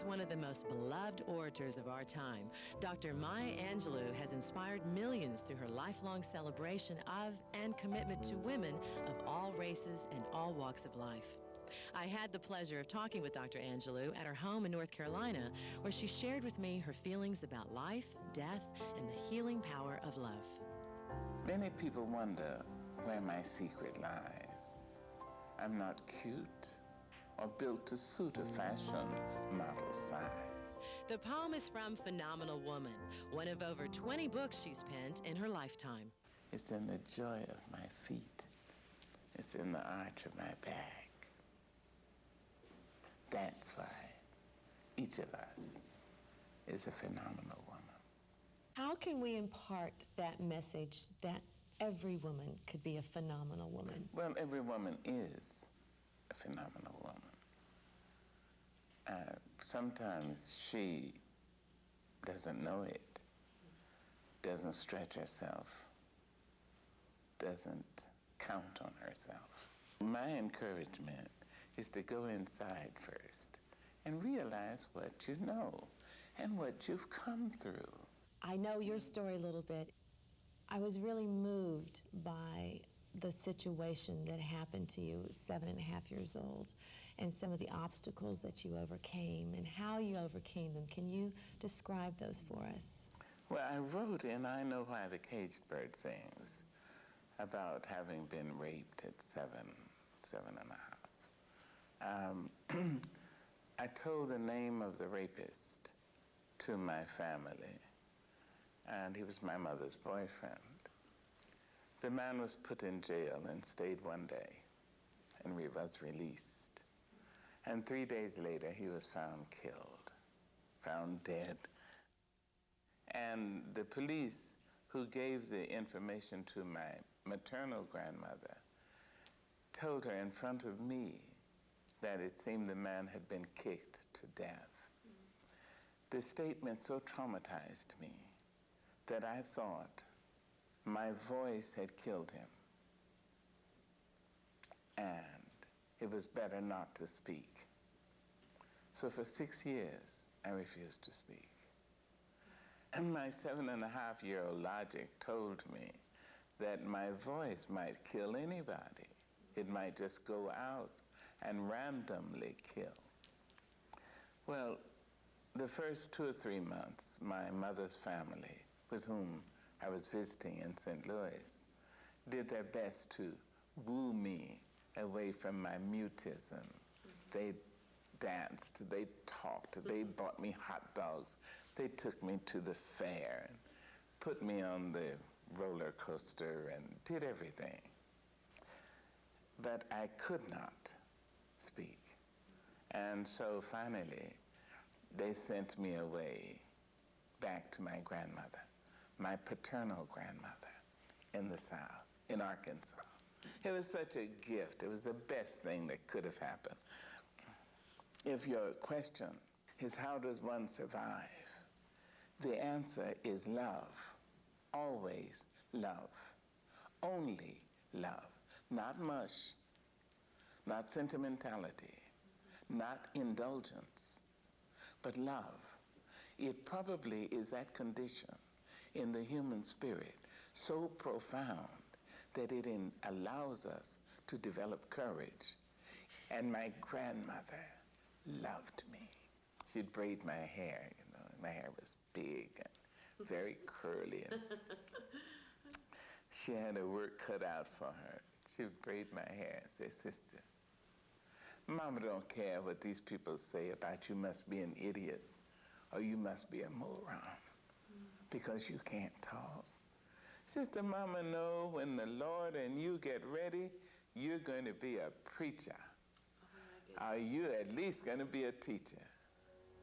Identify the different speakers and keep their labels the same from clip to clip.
Speaker 1: As one of the most beloved orators of our time, Dr. Maya Angelou has inspired millions through her lifelong celebration of and commitment to women of all races and all walks of life. I had the pleasure of talking with Dr. Angelou at her home in North Carolina, where she shared with me her feelings about life, death, and the healing power of love.
Speaker 2: Many people wonder where my secret lies. I'm not cute or built to suit a fashion model size.
Speaker 1: The poem is from Phenomenal Woman, one of over 20 books she's penned in her lifetime.
Speaker 2: It's in the joy of my feet. It's in the arch of my back. That's why each of us is a phenomenal woman.
Speaker 3: How can we impart that message that every woman could be a phenomenal woman?
Speaker 2: Well, every woman is a phenomenal woman. Sometimes she doesn't know it, doesn't stretch herself, doesn't count on herself. My encouragement is to go inside first and realize what you know and what you've come through.
Speaker 3: I know your story a little bit. I was really moved by the situation that happened to you at 7.5 years old and some of the obstacles that you overcame and how you overcame them. Can you describe those for us?
Speaker 2: Well, I wrote in I Know Why the Caged Bird Sings about having been raped at 7.5. I told the name of the rapist to my family, and he was my mother's boyfriend. The man was put in jail and stayed 1 day, and was released. And 3 days later, he was found killed, found dead. And the police who gave the information to my maternal grandmother told her in front of me that it seemed the man had been kicked to death. The statement so traumatized me that I thought my voice had killed him, and it was better not to speak. So for 6 years, I refused to speak. And my 7.5-year-old logic told me that my voice might kill anybody. It might just go out and randomly kill. Well, the first 2 or 3 months, my mother's family, with whom I was visiting in St. Louis, did their best to woo me away from my mutism. They danced, they talked, they bought me hot dogs, they took me to the fair, and put me on the roller coaster and did everything. But I could not speak. And so finally, they sent me away back to my grandmother, my paternal grandmother in the South, in Arkansas. It was such a gift. It was the best thing that could have happened. If your question is how does one survive, the answer is love. Always love. Only love. Not mush, not sentimentality, not indulgence, but love. It probably is that condition in the human spirit so profound that it allows us to develop courage. And my grandmother loved me. She'd braid my hair, you know, my hair was big and very curly. And she had her work cut out for her. She would braid my hair and say, "Sister, Mama don't care what these people say about you must be an idiot or you must be a moron because you can't talk. Sister, Mama know when the Lord and you get ready, you're going to be a preacher. Or you at least going to be a teacher."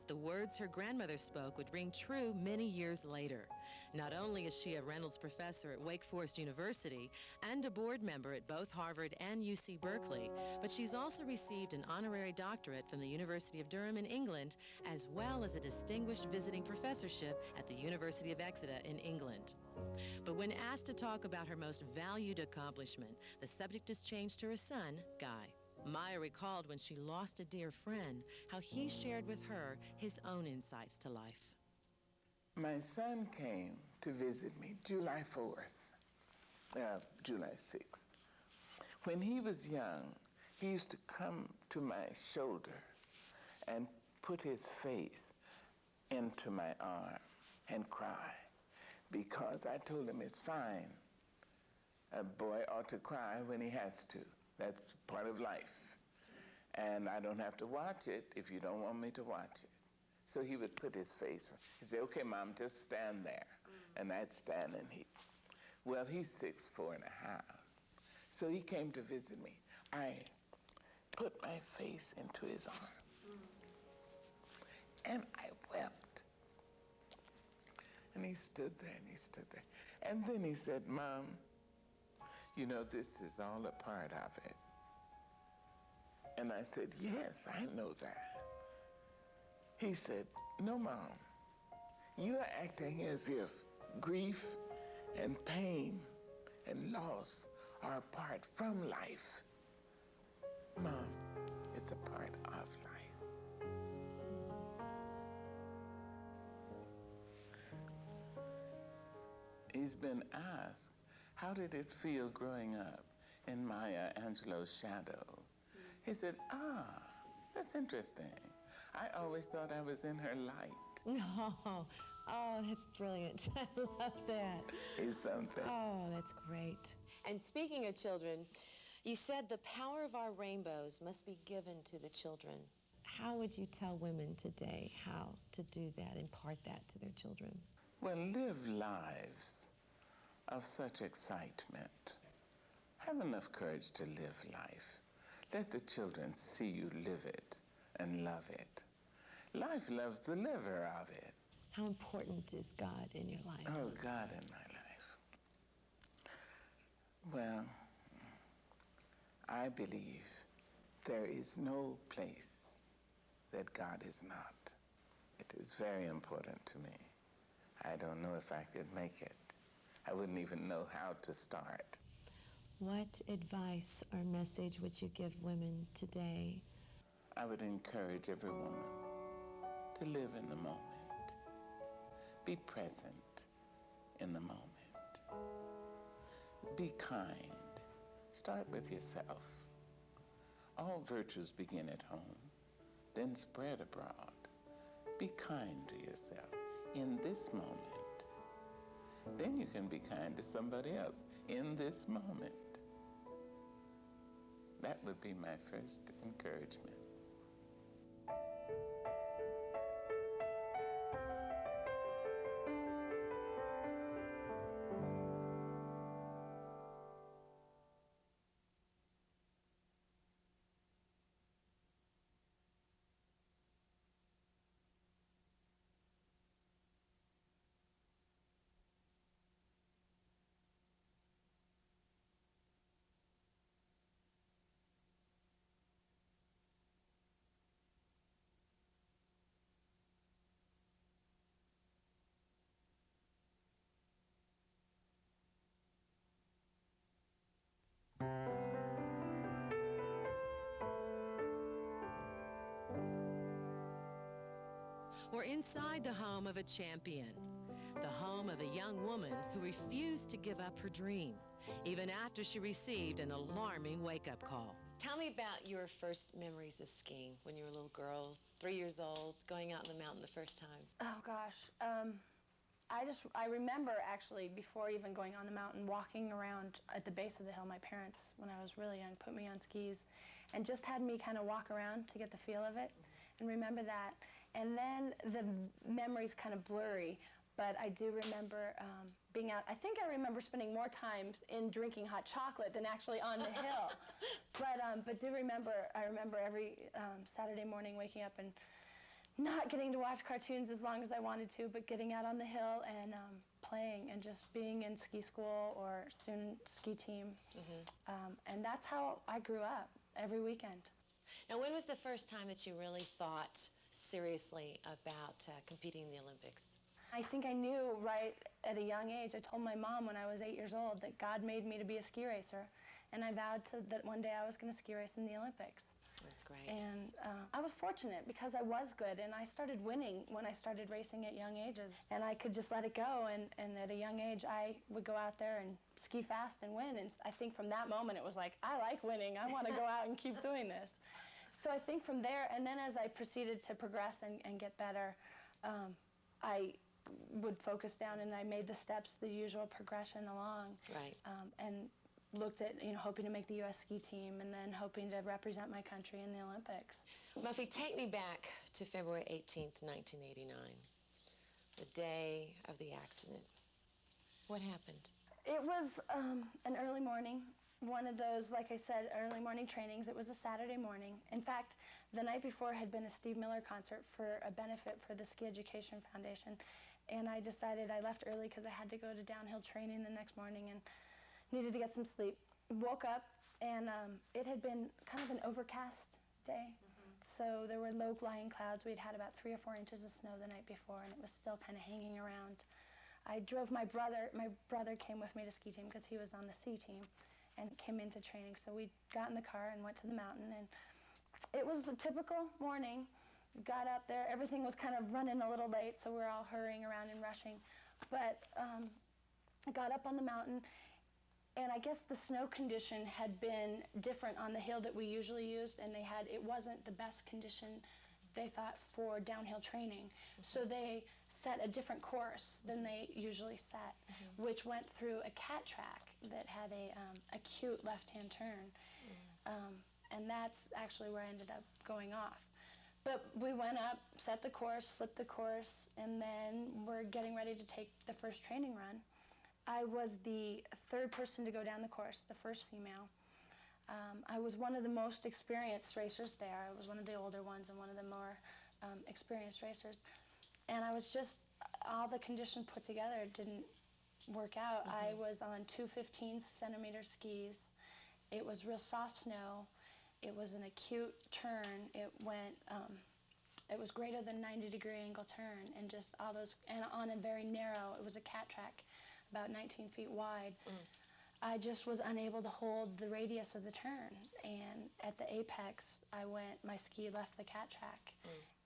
Speaker 1: The words her grandmother spoke would ring true many years later. Not only is she a Reynolds Professor at Wake Forest University and a board member at both Harvard and UC Berkeley, but she's also received an honorary doctorate from the University of Durham in England, as well as a distinguished visiting professorship at the University of Exeter in England. But when asked to talk about her most valued accomplishment, the subject is changed to her son, Guy. Maya recalled when she lost a dear friend, how he shared with her his own insights to life.
Speaker 2: My son came to visit me July 4th, July 6th. When he was young, he used to come to my shoulder and put his face into my arm and cry, because I told him it's fine. A boy ought to cry when he has to. That's part of life. And I don't have to watch it if you don't want me to watch it. So he would put his face, he'd say, okay, Mom, just stand there. And I'd stand and he's 6'4.5". So he came to visit me. I put my face into his arm. And I wept. And he stood there and he stood there. And then he said, Mom, you know, this is all a part of it. And I said, yes, I know that. He said, no, Mom, you are acting as if grief and pain and loss are apart from life. Mom, it's a part of life. He's been asked, how did it feel growing up in Maya Angelou's shadow? He said, that's interesting. I always thought I was in her light.
Speaker 3: No. Oh, that's brilliant. I love that.
Speaker 2: He's something.
Speaker 3: Oh, that's great. And speaking of children, you said the power of our rainbows must be given to the children. How would you tell women today how to do that, impart that to their children?
Speaker 2: Well, live lives of such excitement. Have enough courage to live life. Let the children see you live it and love it. Life loves the liver of it.
Speaker 3: How important is God in your life?
Speaker 2: Oh, God in my life. Well, I believe there is no place that God is not. It is very important to me. I don't know if I could make it. I wouldn't even know how to start.
Speaker 3: What advice or message would you give women today?
Speaker 2: I would encourage every woman to live in the moment. Be present in the moment. Be kind. Start with yourself. All virtues begin at home, then spread abroad. Be kind to yourself in this moment. Then you can be kind to somebody else in this moment. That would be my first encouragement.
Speaker 1: We're inside the home of a champion, the home of a young woman who refused to give up her dream, even after she received an alarming wake-up call.
Speaker 3: Tell me about your first memories of skiing when you were a little girl, 3 years old, going out in the mountain the first time.
Speaker 4: Oh gosh, I remember actually before even going on the mountain, walking around at the base of the hill. My parents, when I was really young, put me on skis and just had me kind of walk around to get the feel of it and remember that. And then the memory's kind of blurry, but I do remember being out. I think I remember spending more time in drinking hot chocolate than actually on the hill. But I remember every Saturday morning waking up and not getting to watch cartoons as long as I wanted to, but getting out on the hill and playing and just being in ski school or student ski team. And that's how I grew up, every weekend.
Speaker 3: Now, when was the first time that you really thought seriously about competing in the Olympics?
Speaker 4: I think I knew right at a young age. I told my mom when I was 8 years old that God made me to be a ski racer. and I vowed that one day I was going to ski race in the Olympics.
Speaker 1: That's great.
Speaker 4: And I was fortunate because I was good, and I started winning when I started racing at young ages. And I could just let it go, and at a young age I would go out there and ski fast and win. And I think from that moment it was like, I like winning, I want to go out and keep doing this. So I think from there, and then as I proceeded to progress and get better, I would focus down and I made the steps, the usual progression along.
Speaker 1: Right.
Speaker 4: And looked at, hoping to make the U.S. ski team and then hoping to represent my country in the Olympics.
Speaker 1: Muffy, take me back to February 18th, 1989, the day of the accident. What happened?
Speaker 4: It was an early morning, one of those, like I said, early morning trainings. It was a Saturday morning. In fact, the night before had been a Steve Miller concert for a benefit for the Ski Education Foundation, and I decided I left early because I had to go to downhill training the next morning and needed to get some sleep. Woke up, and it had been kind of an overcast day. So there were low-lying clouds. We'd had about 3 or 4 inches of snow the night before, and it was still kind of hanging around. I drove my brother. My brother came with me to ski team because he was on the C team and came into training. So we got in the car and went to the mountain, and it was a typical morning. Got up there. Everything was kind of running a little late, so we were all hurrying around and rushing. But I got up on the mountain, and I guess the snow condition had been different on the hill that we usually used, and it wasn't the best condition, they thought, for downhill training. So they set a different course than they usually set, which went through a cat track that had a acute left-hand turn. And that's actually where I ended up going off. But we went up, set the course, slipped the course, and then we're getting ready to take the first training run. I was the 3rd person to go down the course, the first female. I was one of the most experienced racers there. I was one of the older ones and one of the more experienced racers. And I was just, all the conditions put together didn't work out. I was on 2 15-centimeter skis. It was real soft snow. It was an acute turn. It was greater than 90-degree angle turn, and just all those, and on a very narrow, it was a cat track, about 19 feet wide. I just was unable to hold the radius of the turn, and at the apex, my ski left the cat track,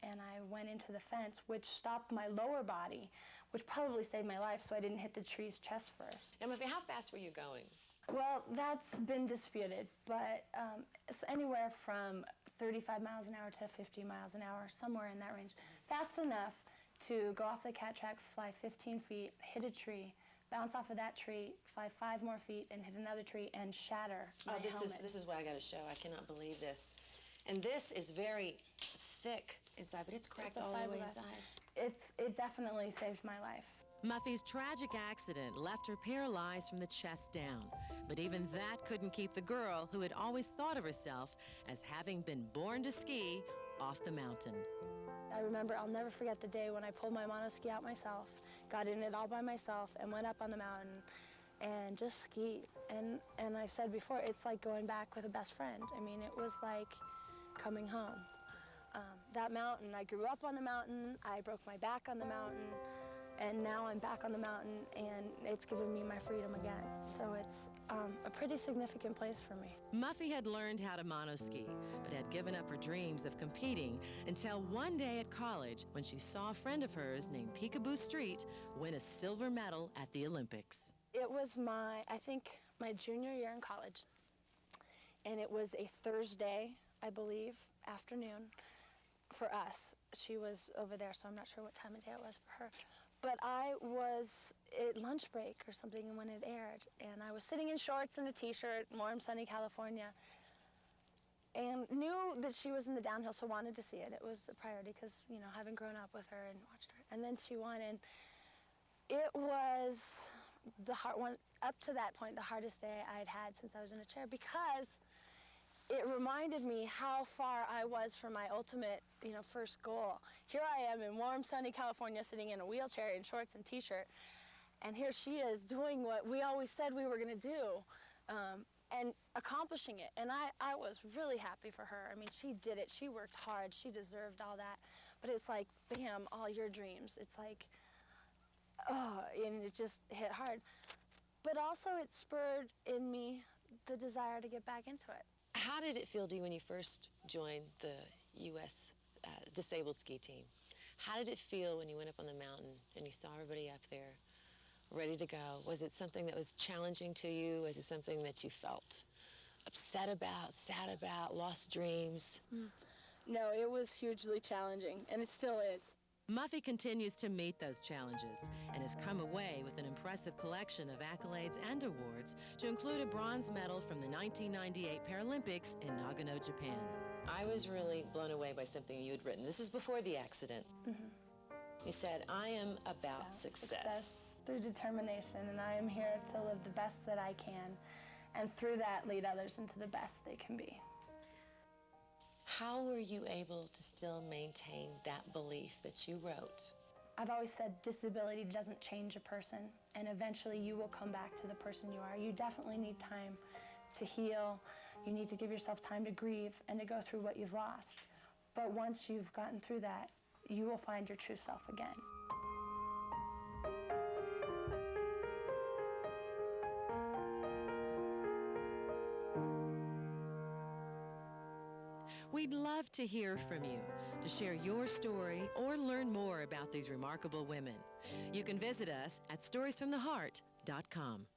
Speaker 4: and I went into the fence, which stopped my lower body, which probably saved my life, so I didn't hit the tree's chest first.
Speaker 1: Now, Muffy, how fast were you going?
Speaker 4: Well, that's been disputed, but it's anywhere from 35 miles an hour to 50 miles an hour, somewhere in that range. Fast enough to go off the cat track, fly 15 feet, hit a tree, bounce off of that tree, fly 5 more feet, and hit another tree, and shatter my helmet.
Speaker 1: This is what I got to show. I cannot believe this. And this is very thick inside, but it's cracked all the way inside.
Speaker 4: It definitely saved my life.
Speaker 1: Muffy's tragic accident left her paralyzed from the chest down. But even that couldn't keep the girl, who had always thought of herself as having been born to ski, off the mountain.
Speaker 4: I remember, I'll never forget the day when I pulled my monoski out myself, got in it all by myself, and went up on the mountain and just skied. And I've said before, it's like going back with a best friend. I mean, it was like coming home. That mountain, I grew up on the mountain, I broke my back on the mountain, and now I'm back on the mountain, and it's given me my freedom again. So it's a pretty significant place for me.
Speaker 1: Muffy had learned how to monoski, but had given up her dreams of competing until one day at college when she saw a friend of hers named Peekaboo Street win a silver medal at the Olympics.
Speaker 4: It was I think my junior year in college, and it was a Thursday, I believe, afternoon for us. She was over there, so I'm not sure what time of day it was for her. But I was at lunch break or something when it aired, and I was sitting in shorts and a t-shirt, warm, sunny California, and knew that she was in the downhill, so wanted to see it. It was a priority because, having grown up with her and watched her. And then she won, and it was the hard one, up to that point, the hardest day I'd had since I was in a chair, because it reminded me how far I was from my ultimate, first goal. Here I am in warm, sunny California, sitting in a wheelchair in shorts and t-shirt, and here she is doing what we always said we were going to do, and accomplishing it. And I was really happy for her. I mean, she did it. She worked hard. She deserved all that. But it's like, bam, all your dreams. It's like, oh, and it just hit hard. But also it spurred in me the desire to get back into it.
Speaker 3: How did it feel to you when you first joined the U.S. Disabled Ski Team? How did it feel when you went up on the mountain and you saw everybody up there ready to go? Was it something that was challenging to you? Was it something that you felt upset about, sad about, lost dreams?
Speaker 4: No, it was hugely challenging, and it still is.
Speaker 1: Muffy continues to meet those challenges and has come away with an impressive collection of accolades and awards, to include a bronze medal from the 1998 Paralympics in Nagano, Japan.
Speaker 3: I was really blown away by something you had written. This is before the accident. You said, "I am about success."
Speaker 4: Through determination, and I am here to live the best that I can, and through that lead others into the best they can be.
Speaker 3: How were you able to still maintain that belief that you wrote?
Speaker 4: I've always said disability doesn't change a person, and eventually you will come back to the person you are. You definitely need time to heal. You need to give yourself time to grieve and to go through what you've lost. But once you've gotten through that, you will find your true self again.
Speaker 1: We'd love to hear from you, to share your story or learn more about these remarkable women. You can visit us at StoriesFromTheHeart.com.